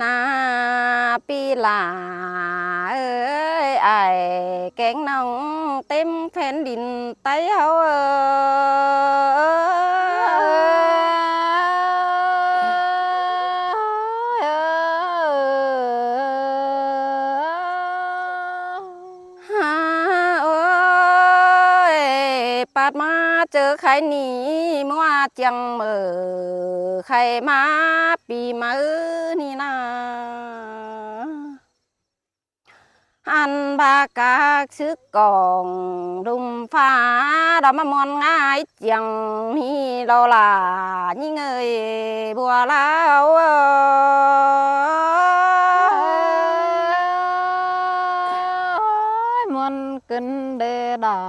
นาปีหลาเอ้ยไอแกงน้องเต็มแผ่นดินไต้เฮาฮาโอ้ยปาดมาเจอใครหนีเมื่อเจียงเหม่อใครมาปีมานี่นาอันบากาซึกกองรุมฟ้าเรามามอนง่ายเจียงนี่เราล่ะยิ่งเอ้ยบัวลาวมอนเกินเดดา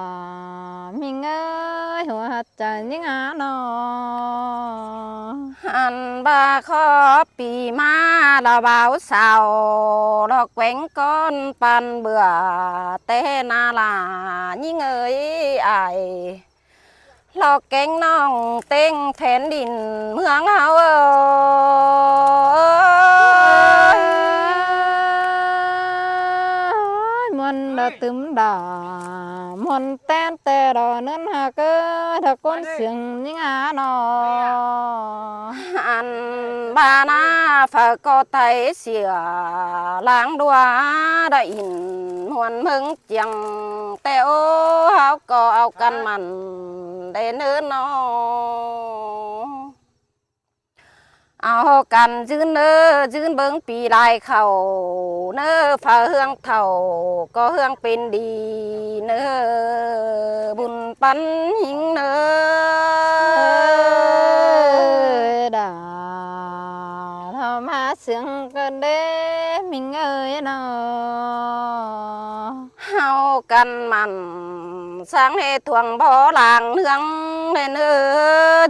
มิงเอ้ยหัวใจยิ่งหาหนออันบาขอปีมาเราเบาสาวดอกแหวงก้อนปันเบื่อเต้นาลายิ่งเอ้ยไอหลอกแกงน้องเต็งแผ่นดินเมืองเฮามันดตึมดามันแต้นแต่ดอนั้นหากถ้าคนเสียงยิ่งหาหนออันบานาฝากก็ไทยเสียล้างดัวได้หินมวนมึงเจียงแต่โอ้เฮาก็เอากันมันได้เนื้อนอเอากันยืนเน้อยืนเบิ้งปีลายเขาเน้อฝ่าเฮืองเท่าก็เฮืองเป็นดีเน้อบุญปันหิงเน้อดาทำมาเสียงกันเด้มิงเอ้ยเนาะเฮากันมันสร้างให้ทวงบ่หลางเนืองเนื้อ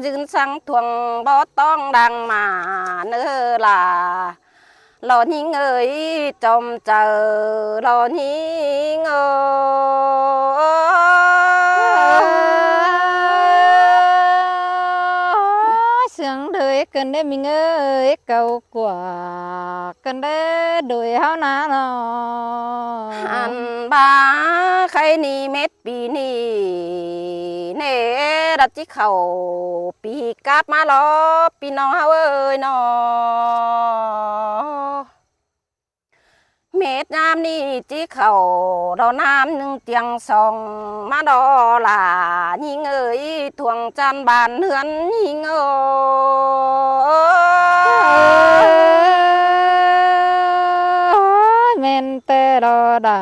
ยืนสั่งทวงบ่ต้องดังมาเนื้อล่ะหล่อหิงเอ้ยจอมเจอหล่อหิงเอ้ยเสียงเดยกันได้มิงเอ้ยเก่ากว่ากันได้โดยเฮานาเนาะอันบาใครนี่เม็ดปีนี่เนรัดจิเขาปีกาบมาล้อปีน้องเฮาเอ้ยเนาะเม็ดน้ำนี่จิเขาดอน้ำหนึ่งเตียงสองมาดอล่ะยิงเอ้ยทวงจันบานเฮือนยิงเอ้ยเมนเตรอดา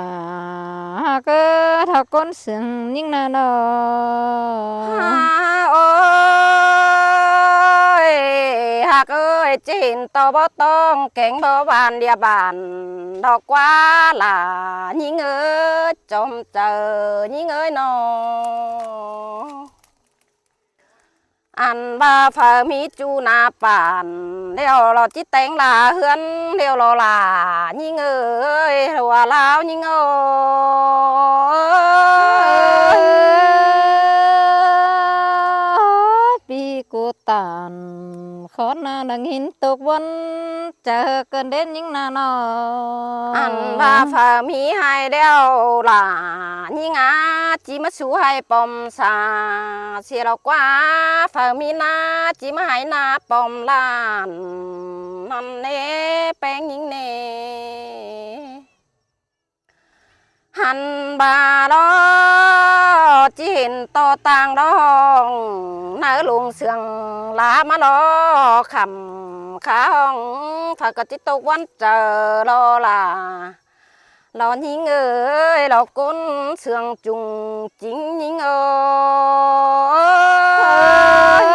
ก็ถ้าก้นเสียงยิ่งน่าดอโอ้ยหากเอ้ยจีนต่อบ่ต้องแข่งบ่บานเดียบานดอกกว่าล่ะยิ่งเอ้ยจอมเจอยิ่งเอ้ยนออันบาฝามีจูนาป่านเดี๋ยวเราจิตแต่งลาเฮือนเดี๋ยวเราลายิ่งเอ้ยหัวลาวยิ่งเอ้ยปีกูตานขอนาดังหินตกวันเจอกันเด่นยิ่งนานออันบาฝามีให้เดียวลายิ่งอาจีมาสู้ให้ปอมสาเสียเรากว่าฝามีนาจีมาให้นาปอมลานนั่นเน่แป้งยิ่งเน่หันบาดอจีเห็นต่อต่างดองนาลุงเสียงลามาดอคำขาห้องฝากกจิตตกวันเจอรอลาเรายิงเอ้ยเราก้นเสื่องจุงจริงยิงเอ้ย